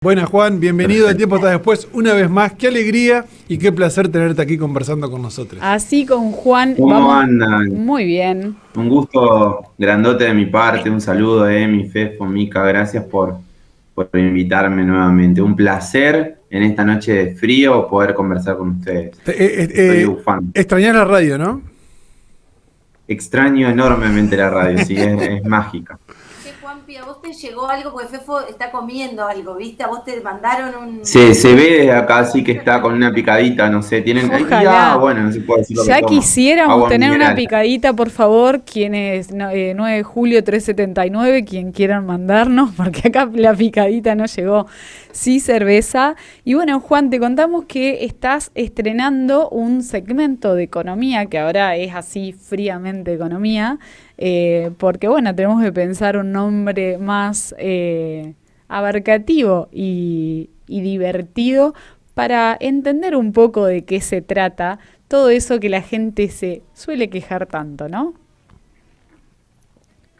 Buenas, Juan, bienvenido de Perfecto. Tiempo Hasta Después una vez más. Qué alegría y qué placer tenerte aquí conversando con nosotros. Así con Juan, ¿Cómo vamos andan? muy bien. Un gusto grandote de mi parte, un saludo de mi Fefo, Mica, gracias por invitarme nuevamente. Un placer en esta noche de frío poder conversar con ustedes. Estoy ufando. Extrañás la radio, ¿no? Extraño enormemente la radio, sí, es mágica. Che, Juanpi, ¿a vos te llegó algo? Porque Fefo está comiendo algo, ¿viste? A vos te mandaron un... Se ve desde acá, sí que está con una picadita, no sé, tienen... Ojalá. bueno, no se puede decir lo que Ya toma. quisiéramos Agua tener una mineral. picadita, por favor, quienes 9 de julio 379, quien quieran mandarnos, porque acá la picadita no llegó. Sí, cerveza. Y bueno, Juan, te contamos que estás estrenando un segmento de economía, que ahora es así fríamente economía, porque bueno, tenemos que pensar un nombre más abarcativo y divertido para entender un poco de qué se trata todo eso que la gente se suele quejar tanto, ¿no?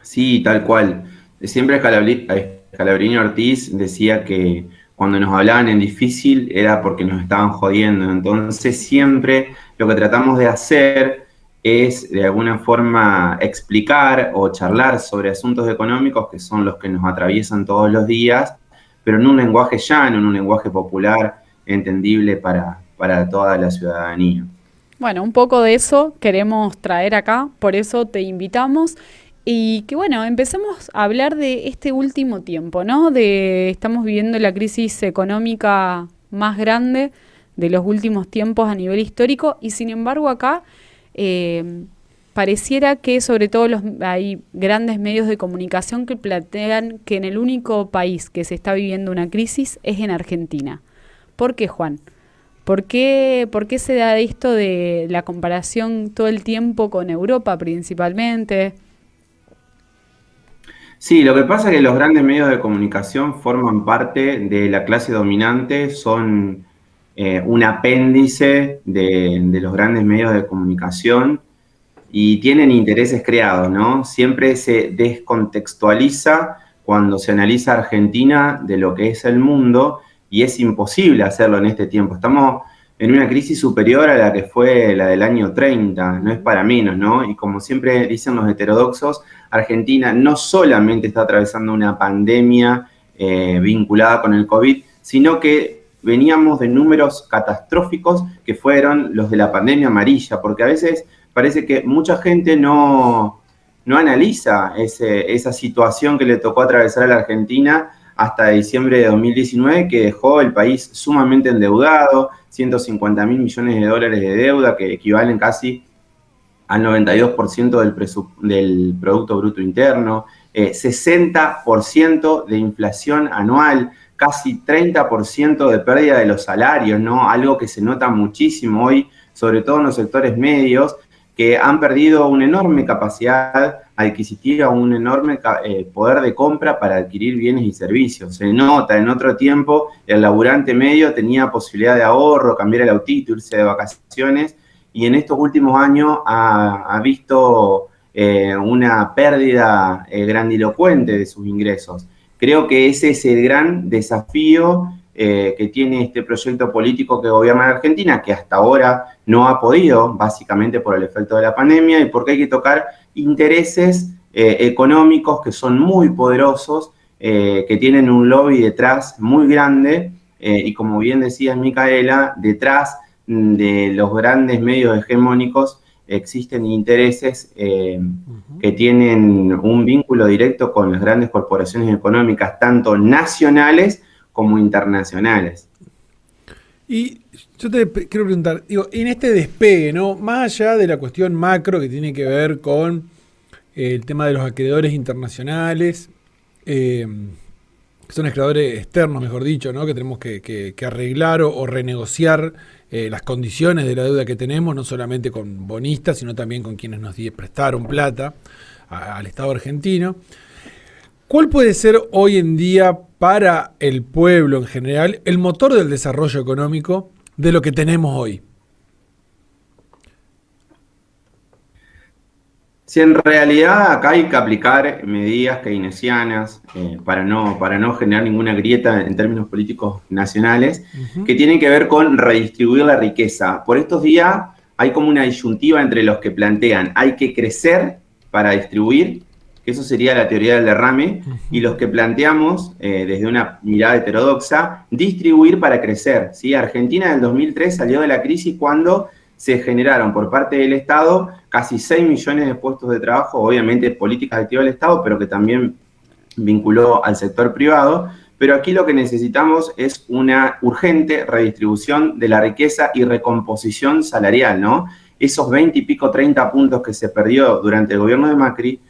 Sí, tal cual. Siempre Scalabrini Ortiz decía que cuando nos hablaban en difícil era porque nos estaban jodiendo. Entonces siempre lo que tratamos de hacer es de alguna forma explicar o charlar sobre asuntos económicos que son los que nos atraviesan todos los días, pero en un lenguaje llano, en un lenguaje popular, entendible para toda la ciudadanía. Bueno, un poco de eso queremos traer acá, por eso te invitamos. Y que bueno, empecemos a hablar de este último tiempo, ¿no? Estamos viviendo la crisis económica más grande de los últimos tiempos a nivel histórico y sin embargo acá pareciera que sobre todo hay grandes medios de comunicación que plantean que en el único país que se está viviendo una crisis es en Argentina. ¿Por qué, Juan? ¿Por qué se da esto de la comparación todo el tiempo con Europa principalmente? Sí, lo que pasa es que los grandes medios de comunicación forman parte de la clase dominante, son un apéndice de los grandes medios de comunicación y tienen intereses creados, ¿no? Siempre se descontextualiza cuando se analiza Argentina de lo que es el mundo y es imposible hacerlo en este tiempo. Estamos en una crisis superior a la que fue la del año 30, no es para menos, ¿no? Y como siempre dicen los heterodoxos, Argentina no solamente está atravesando una pandemia vinculada con el COVID, sino que veníamos de números catastróficos que fueron los de la pandemia amarilla, porque a veces parece que mucha gente no analiza esa situación que le tocó atravesar a la Argentina hasta diciembre de 2019, que dejó el país sumamente endeudado, 150.000 millones de dólares de deuda, que equivalen casi al 92% del Producto Bruto Interno, 60% de inflación anual, casi 30% de pérdida de los salarios, ¿no? Algo que se nota muchísimo hoy, sobre todo en los sectores medios, que han perdido una enorme capacidad adquisitiva, un enorme poder de compra para adquirir bienes y servicios. Se nota, en otro tiempo el laburante medio tenía posibilidad de ahorro, cambiar el autito, irse de vacaciones, y en estos últimos años ha visto una pérdida grandilocuente de sus ingresos. Creo que ese es el gran desafío que tiene este proyecto político que gobierna la Argentina, que hasta ahora no ha podido, básicamente por el efecto de la pandemia y porque hay que tocar intereses económicos que son muy poderosos, que tienen un lobby detrás muy grande y como bien decía Micaela, detrás de los grandes medios hegemónicos existen intereses que tienen un vínculo directo con las grandes corporaciones económicas, tanto nacionales como internacionales. Y yo te quiero preguntar, digo, en este despegue, ¿no? Más allá de la cuestión macro que tiene que ver con el tema de los acreedores internacionales, que son acreedores externos, mejor dicho, ¿no? Que tenemos que arreglar o renegociar las condiciones de la deuda que tenemos, no solamente con bonistas, sino también con quienes nos prestaron plata al Estado argentino. ¿Cuál puede ser hoy en día para el pueblo en general el motor del desarrollo económico de lo que tenemos hoy? Si en realidad acá hay que aplicar medidas keynesianas para no generar ninguna grieta en términos políticos nacionales, que tienen que ver con redistribuir la riqueza. Por estos días hay como una disyuntiva entre los que plantean hay que crecer para distribuir, que eso sería la teoría del derrame, y los que planteamos desde una mirada heterodoxa, distribuir para crecer, ¿sí? Argentina en el 2003 salió de la crisis cuando se generaron por parte del Estado casi 6 millones de puestos de trabajo, obviamente políticas activas del Estado, pero que también vinculó al sector privado. Pero aquí lo que necesitamos es una urgente redistribución de la riqueza y recomposición salarial, ¿no? Esos 20 y pico, 30 puntos que se perdió durante el gobierno de Macri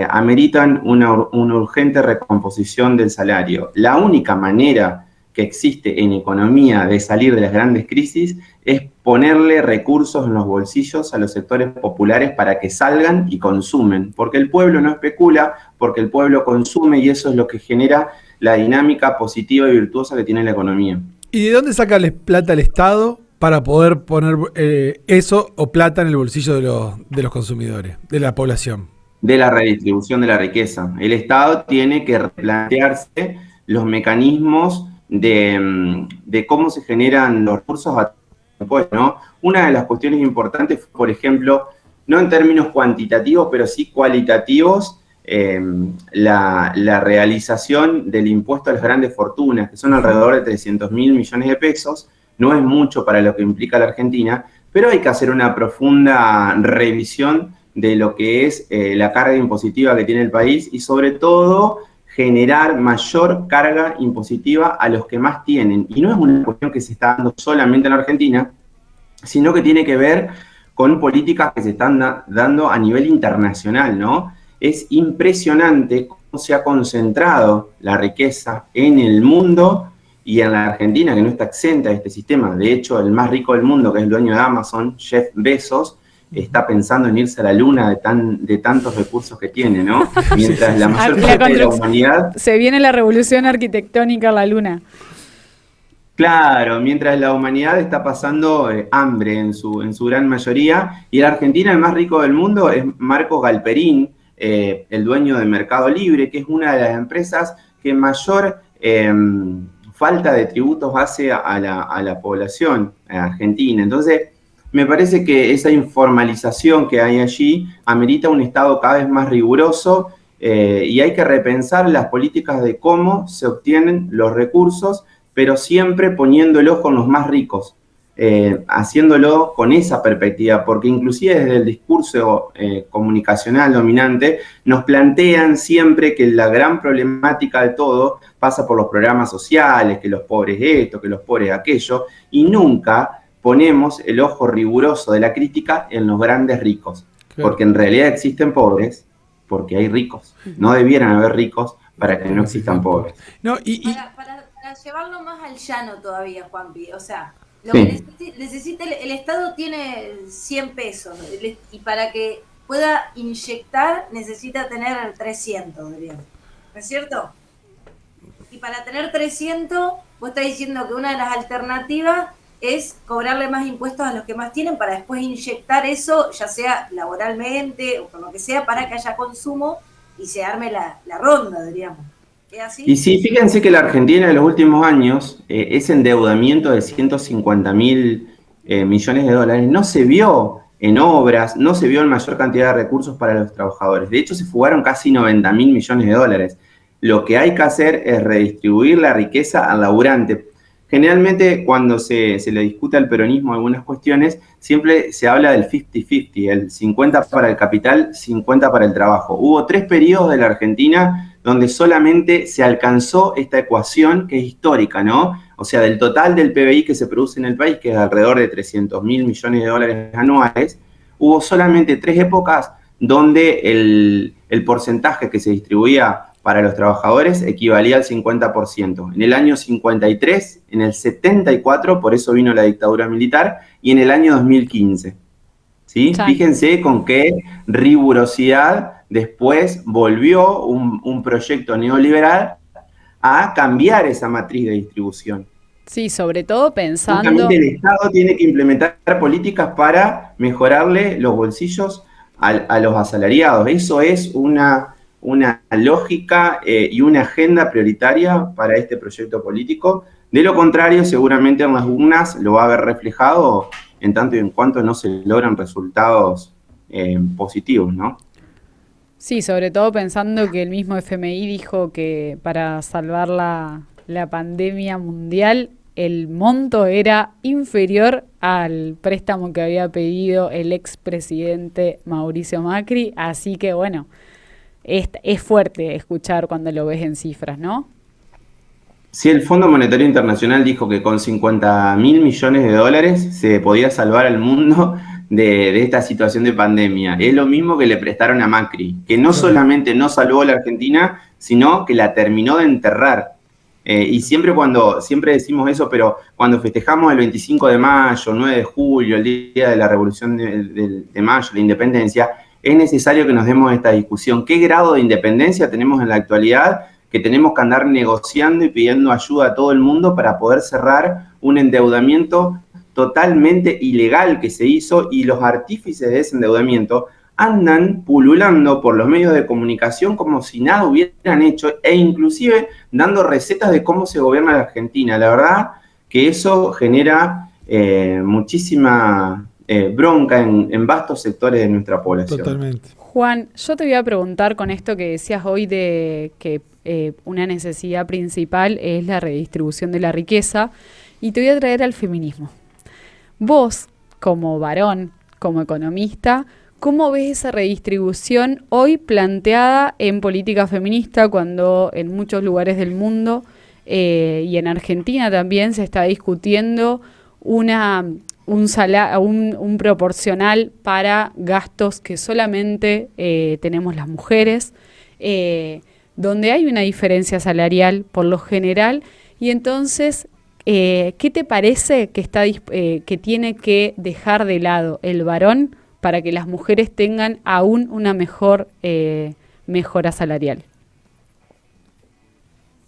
ameritan una urgente recomposición del salario. La única manera que existe en economía de salir de las grandes crisis es ponerle recursos en los bolsillos a los sectores populares para que salgan y consumen, porque el pueblo no especula, porque el pueblo consume y eso es lo que genera la dinámica positiva y virtuosa que tiene la economía. ¿Y de dónde saca plata el Estado para poder poner eso o plata en el bolsillo de los consumidores, de la población? De la redistribución de la riqueza. El Estado tiene que replantearse los mecanismos de cómo se generan los recursos después, ¿no? Una de las cuestiones importantes, por ejemplo, no en términos cuantitativos, pero sí cualitativos, la realización del impuesto a las grandes fortunas, que son alrededor de 300.000 millones de pesos, no es mucho para lo que implica la Argentina, pero hay que hacer una profunda revisión de lo que es la carga impositiva que tiene el país y sobre todo generar mayor carga impositiva a los que más tienen. Y no es una cuestión que se está dando solamente en la Argentina, sino que tiene que ver con políticas que se están dando a nivel internacional, ¿no? Es impresionante cómo se ha concentrado la riqueza en el mundo y en la Argentina, que no está exenta de este sistema. De hecho, el más rico del mundo, que es el dueño de Amazon, Jeff Bezos, está pensando en irse a la luna de tantos recursos que tiene, ¿no? Mientras la mayor parte de la humanidad... Se viene la revolución arquitectónica a la luna. Claro, mientras la humanidad está pasando hambre en su gran mayoría, y en Argentina el más rico del mundo es Marcos Galperín, el dueño de Mercado Libre, que es una de las empresas que mayor falta de tributos hace a la población argentina. Entonces, me parece que esa informalización que hay allí amerita un Estado cada vez más riguroso y hay que repensar las políticas de cómo se obtienen los recursos, pero siempre poniendo el ojo en los más ricos, haciéndolo con esa perspectiva, porque inclusive desde el discurso comunicacional dominante nos plantean siempre que la gran problemática de todo pasa por los programas sociales, que los pobres esto, que los pobres aquello, y nunca ponemos el ojo riguroso de la crítica en los grandes ricos, claro. Porque en realidad existen pobres porque hay ricos. No debieran haber ricos para que no existan pobres. No, para llevarlo más al llano todavía, Juanpi, o sea, lo sí. que necesita el Estado tiene 100 pesos y para que pueda inyectar necesita tener 300, diríamos. ¿No es cierto? Y para tener 300, vos estás diciendo que una de las alternativas es cobrarle más impuestos a los que más tienen para después inyectar eso, ya sea laboralmente o con lo que sea, para que haya consumo y se arme la ronda, diríamos. ¿Es así? Y sí, fíjense que la Argentina en los últimos años, ese endeudamiento de 150.000 millones de dólares, no se vio en obras, no se vio en mayor cantidad de recursos para los trabajadores. De hecho, se fugaron casi 90.000 millones de dólares. Lo que hay que hacer es redistribuir la riqueza al laburante. Generalmente, cuando se le discute al peronismo algunas cuestiones, siempre se habla del 50-50, el 50 para el capital, 50 para el trabajo. Hubo 3 periodos de la Argentina donde solamente se alcanzó esta ecuación que es histórica, ¿no? O sea, del total del PBI que se produce en el país, que es alrededor de 300.000 millones de dólares anuales, hubo solamente 3 épocas donde el porcentaje que se distribuía para los trabajadores equivalía al 50%. En el año 53, en el 74, por eso vino la dictadura militar, y en el año 2015. ¿Sí? Fíjense con qué rigurosidad después volvió un proyecto neoliberal a cambiar esa matriz de distribución. Sí, sobre todo pensando... Justamente el Estado tiene que implementar políticas para mejorarle los bolsillos a los asalariados. Eso es una lógica y una agenda prioritaria para este proyecto político. De lo contrario, seguramente en las urnas lo va a ver reflejado en tanto y en cuanto no se logran resultados positivos, ¿no? Sí, sobre todo pensando que el mismo FMI dijo que para salvar la pandemia mundial el monto era inferior al préstamo que había pedido el expresidente Mauricio Macri, así que bueno, es fuerte escuchar cuando lo ves en cifras, ¿no? Sí, el Fondo Monetario Internacional dijo que con 50.000 millones de dólares se podía salvar al mundo de esta situación de pandemia. Es lo mismo que le prestaron a Macri, que no solamente no salvó a la Argentina, sino que la terminó de enterrar. Y siempre decimos eso, pero cuando festejamos el 25 de mayo, 9 de julio, el día de la Revolución de Mayo, la independencia, es necesario que nos demos esta discusión. ¿Qué grado de independencia tenemos en la actualidad? Que tenemos que andar negociando y pidiendo ayuda a todo el mundo para poder cerrar un endeudamiento totalmente ilegal que se hizo, y los artífices de ese endeudamiento andan pululando por los medios de comunicación como si nada hubieran hecho, e inclusive dando recetas de cómo se gobierna la Argentina. La verdad que eso genera muchísima bronca en vastos sectores de nuestra población. Totalmente. Juan, yo te voy a preguntar con esto que decías hoy de que una necesidad principal es la redistribución de la riqueza, y te voy a traer al feminismo. Vos, como varón, como economista, ¿cómo ves esa redistribución hoy planteada en política feminista, cuando en muchos lugares del mundo y en Argentina también se está discutiendo un proporcional para gastos que solamente tenemos las mujeres, donde hay una diferencia salarial por lo general? Y entonces, ¿qué te parece que tiene que dejar de lado el varón para que las mujeres tengan aún una mejora salarial?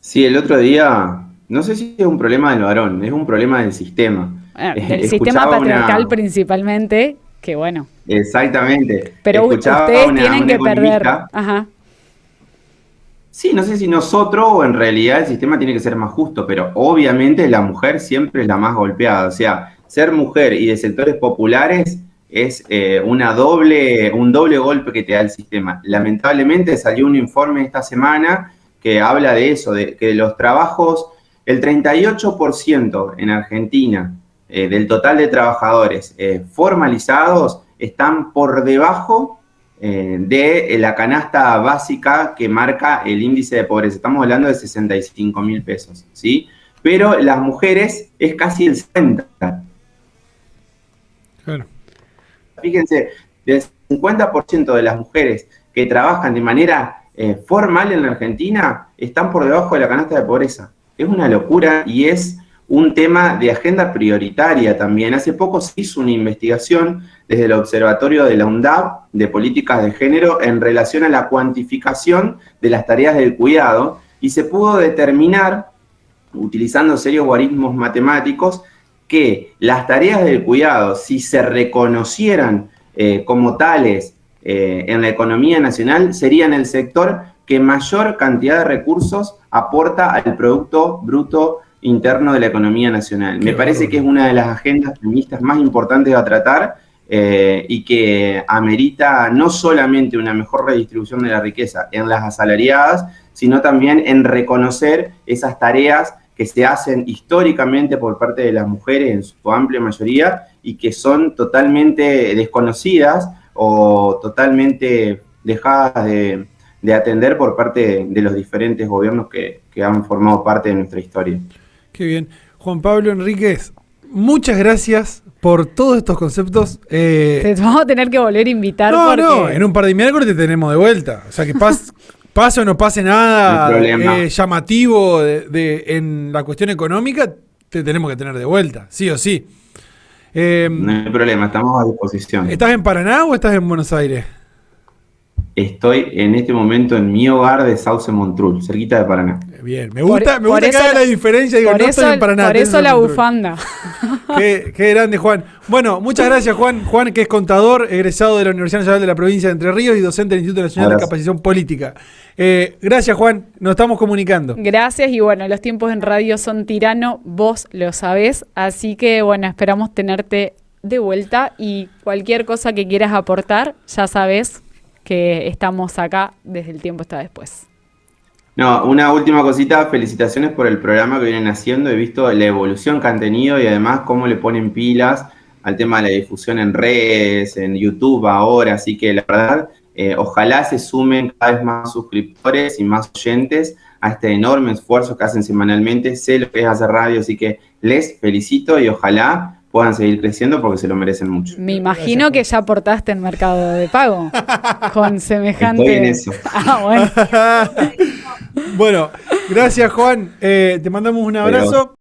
Sí, el otro día, no sé si es un problema del varón, es un problema del sistema. Del sistema patriarcal principalmente, que bueno. Exactamente. Pero ustedes tienen que perder. Ajá. Sí, no sé si nosotros o en realidad el sistema tiene que ser más justo, pero obviamente la mujer siempre es la más golpeada. O sea, ser mujer y de sectores populares es un doble golpe que te da el sistema. Lamentablemente salió un informe esta semana que habla de eso, de que los trabajos, el 38% en Argentina del total de trabajadores formalizados están por debajo de la canasta básica que marca el índice de pobreza. Estamos hablando de 65.000 pesos, ¿sí? Pero las mujeres es casi el 70%. Claro. Fíjense, del 50% de las mujeres que trabajan de manera formal en la Argentina están por debajo de la canasta de pobreza. Es una locura y es un tema de agenda prioritaria también. Hace poco se hizo una investigación desde el Observatorio de la UNDAV de Políticas de Género en relación a la cuantificación de las tareas del cuidado, y se pudo determinar, utilizando serios algoritmos matemáticos, que las tareas del cuidado, si se reconocieran como tales en la economía nacional, serían el sector que mayor cantidad de recursos aporta al Producto Bruto Interno de la economía nacional. Me parece que es una de las agendas feministas más importantes a tratar y que amerita no solamente una mejor redistribución de la riqueza en las asalariadas, sino también en reconocer esas tareas que se hacen históricamente por parte de las mujeres en su amplia mayoría y que son totalmente desconocidas o totalmente dejadas de atender por parte de los diferentes gobiernos que han formado parte de nuestra historia. Qué bien. Juan Pablo Enríquez, muchas gracias por todos estos conceptos. Te vamos a tener que volver a invitar. No, en un par de miércoles te tenemos de vuelta. O sea, que pase o no pase nada llamativo en la cuestión económica, te tenemos que tener de vuelta, sí o sí. No hay problema, estamos a disposición. ¿Estás en Paraná o estás en Buenos Aires? Estoy en este momento en mi hogar de Sauce Montrul, cerquita de Paraná. Bien, me gusta que haga la diferencia. Digo, no estoy en Paraná. Por eso la bufanda. Qué grande, Juan. Bueno, muchas gracias, Juan. Juan, que es contador, egresado de la Universidad Nacional de la Provincia de Entre Ríos y docente del Instituto Nacional de Capacitación Política. Gracias, Juan. Nos estamos comunicando. Gracias, y bueno, los tiempos en radio son tirano, vos lo sabés, así que bueno, esperamos tenerte de vuelta y cualquier cosa que quieras aportar, ya sabés que estamos acá desde el tiempo está después. No, una última cosita, felicitaciones por el programa que vienen haciendo, he visto la evolución que han tenido y además cómo le ponen pilas al tema de la difusión en redes, en YouTube ahora, así que la verdad, ojalá se sumen cada vez más suscriptores y más oyentes a este enorme esfuerzo que hacen semanalmente, sé lo que es hacer radio, así que les felicito y ojalá puedan seguir creciendo porque se lo merecen mucho. Me imagino que ya aportaste en Mercado de Pago con semejante... Estoy en eso. Bueno. Bueno, gracias, Juan. Te mandamos un abrazo.